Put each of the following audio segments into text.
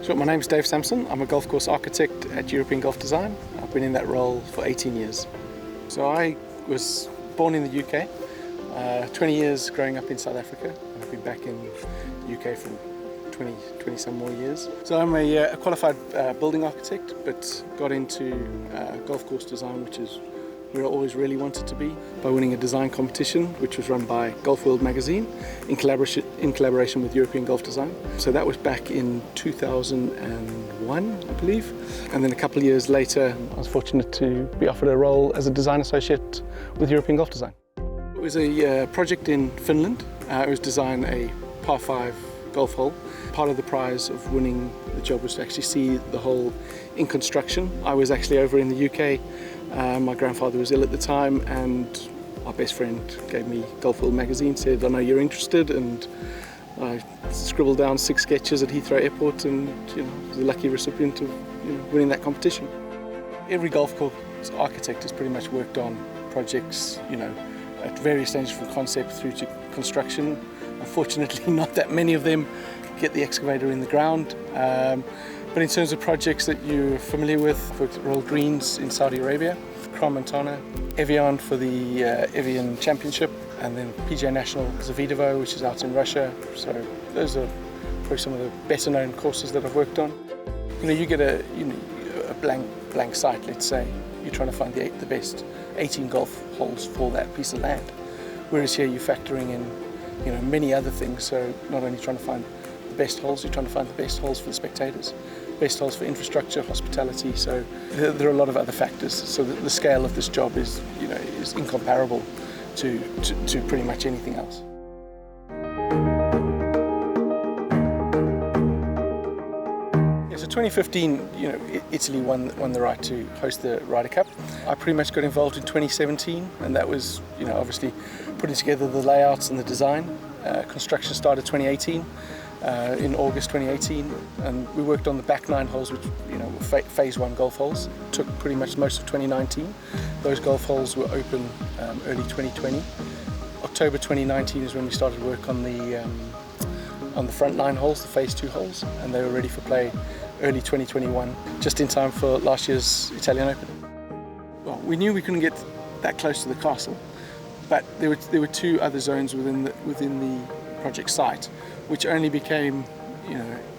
Sure, my name is Dave Sampson. I'm a golf course architect at European Golf Design. I've been in that role for 18 years. So I was born in the UK, 20 years growing up in South Africa. I've been back in the UK for 20 some more years. So I'm a qualified building architect, but got into golf course design, which is where I always really wanted to be, by winning a design competition which was run by Golf World magazine in collaboration with European Golf Design. So that was back in 2001, I believe. And then a couple of years later, I was fortunate to be offered a role as a design associate with European Golf Design. It was a project in Finland. It was design a par 5 golf hole. Part of the prize of winning the job was to actually see the hole in construction. I was actually over in the UK. My grandfather was ill at the time, and our best friend gave me Golf World magazine, said, "I know you're interested," and I scribbled down 6 sketches at Heathrow Airport, and was a lucky recipient of winning that competition. Every golf course architect has pretty much worked on projects, at various stages from concept through to construction. Unfortunately, not that many of them get the excavator in the ground. But in terms of projects that you're familiar with, for Royal Greens in Saudi Arabia, Crown Montana, Evian for the Evian Championship, and then PGA National Zavidovo, which is out in Russia. So those are probably some of the better known courses that I've worked on. You get a blank site, let's say. You're trying to find the best 18 golf holes for that piece of land. Whereas here you're factoring in many other things. So not only trying to find the best holes, you're trying to find the best holes for the spectators, best holes for infrastructure, hospitality. So there are a lot of other factors. So the scale of this job is incomparable to pretty much anything else. Yeah, so 2015, Italy won the right to host the Ryder Cup. I pretty much got involved in 2017, and that was obviously putting together the layouts and the design. Construction started 2018. In August 2018, and we worked on the back 9 holes, which were phase 1 golf holes. Took pretty much most of 2019. Those golf holes were open early 2020. October 2019 is when we started work on the front 9 holes, the phase 2 holes, and they were ready for play early 2021, just in time for last year's Italian Open. Well, we knew we couldn't get that close to the castle, but there were 2 other zones within the project site, which only became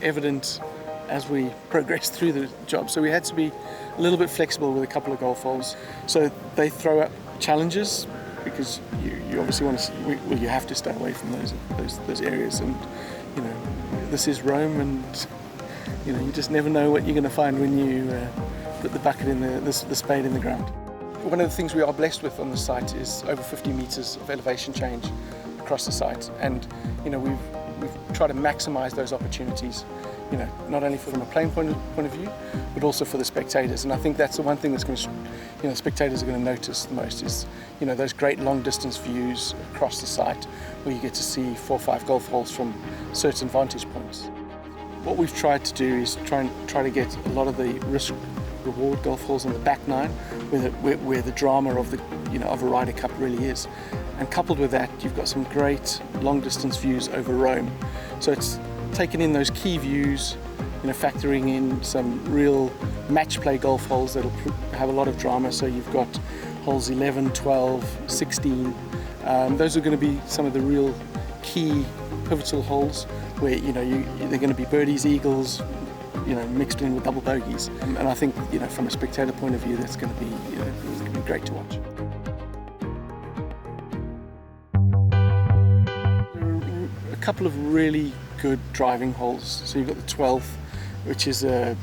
evident as we progressed through the job. So we had to be a little bit flexible with a couple of golf holes. So they throw up challenges, because you obviously want to, you have to stay away from those areas. And this is Rome, and you just never know what you're going to find when you put the bucket in the spade in the ground. One of the things we are blessed with on the site is over 50 meters of elevation change across the site, and we've tried to maximize those opportunities, not only from a playing point of view, but also for the spectators. And I think that's the one thing that's going to, spectators are going to notice the most is, those great long distance views across the site, where you get to see 4 or 5 golf holes from certain vantage points. What we've tried to do is try to get a lot of the risk-reward golf holes on the back 9, where the drama of of a Ryder Cup really is. And coupled with that, you've got some great long-distance views over Rome. So it's taking in those key views, factoring in some real match play golf holes that'll have a lot of drama. So you've got holes 11, 12, 16. Those are going to be some of the real key pivotal holes where they're going to be birdies, eagles, mixed in with double bogeys. And I think from a spectator point of view, that's going to be it's going to be great to watch. A couple of really good driving holes. So you've got the 12th, which is a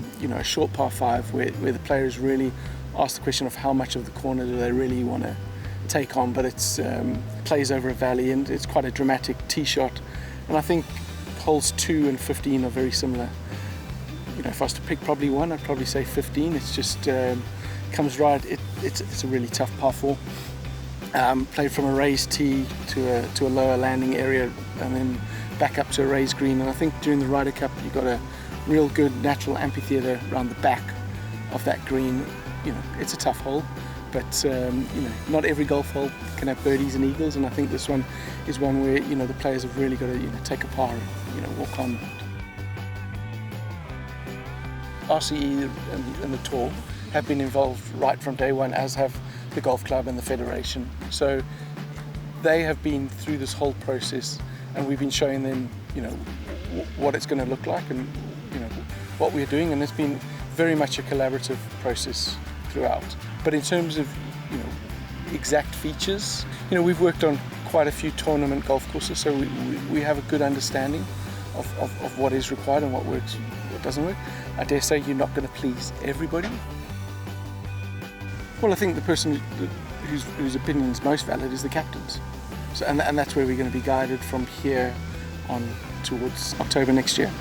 short par 5 where the players really ask the question of how much of the corner do they really want to take on, but it's plays over a valley, and it's quite a dramatic tee shot. And I think holes 2 and 15 are very similar. If I was to pick probably one, I'd probably say 15. It's just comes right. It's a really tough par 4. Played from a raised tee to a lower landing area, and then back up to a raised green. And I think during the Ryder Cup, you've got a real good natural amphitheatre around the back of that green. It's a tough hole, but not every golf hole can have birdies and eagles. And I think this one is one where the players have really got to take a par and walk on. RCE and the tour have been involved right from day one, as have the golf club and the federation. So they have been through this whole process, and we've been showing them, what it's going to look like, and what we're doing, and it's been very much a collaborative process throughout. But in terms of exact features, we've worked on quite a few tournament golf courses, so we have a good understanding of what is required and what works, what doesn't work. I dare say you're not going to please everybody. Well, I think the person whose opinion is most valid is the captain's. So, and that's where we're going to be guided from here on towards October next year.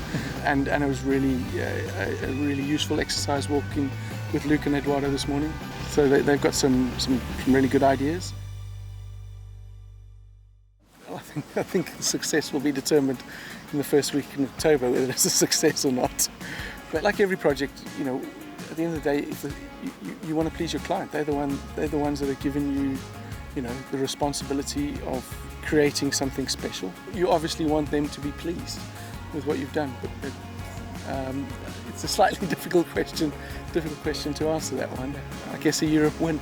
And it was really a really useful exercise walking with Luke and Eduardo this morning. So they've got some really good ideas. I think the success will be determined in the first week in October, whether it's a success or not. But like every project, at the end of the day, you want to please your client. They're the ones that are giving you, the responsibility of creating something special. You obviously want them to be pleased with what you've done. But it's a slightly difficult question to answer that one. I guess a Europe win.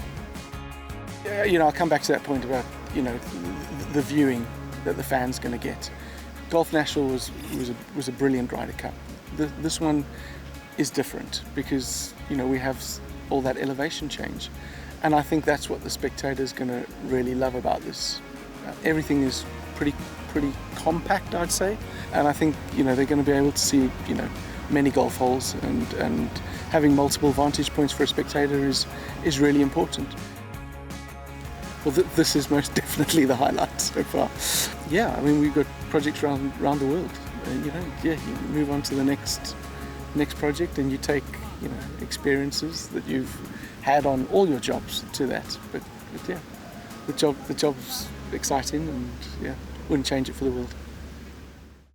I'll come back to that point about the viewing that the fans going to get. Golf National was a brilliant Ryder Cup. This one is different because we have all that elevation change, and I think that's what the spectator's going to really love about this. Everything is pretty compact, I'd say, and I think they're going to be able to see many golf holes, and having multiple vantage points for a spectator is really important. Well, this is most definitely the highlight so far. Yeah, I mean, we've got projects around the world. You move on to the next project, and you take experiences that you've had on all your jobs to that. But yeah, the job's exciting, and wouldn't change it for the world.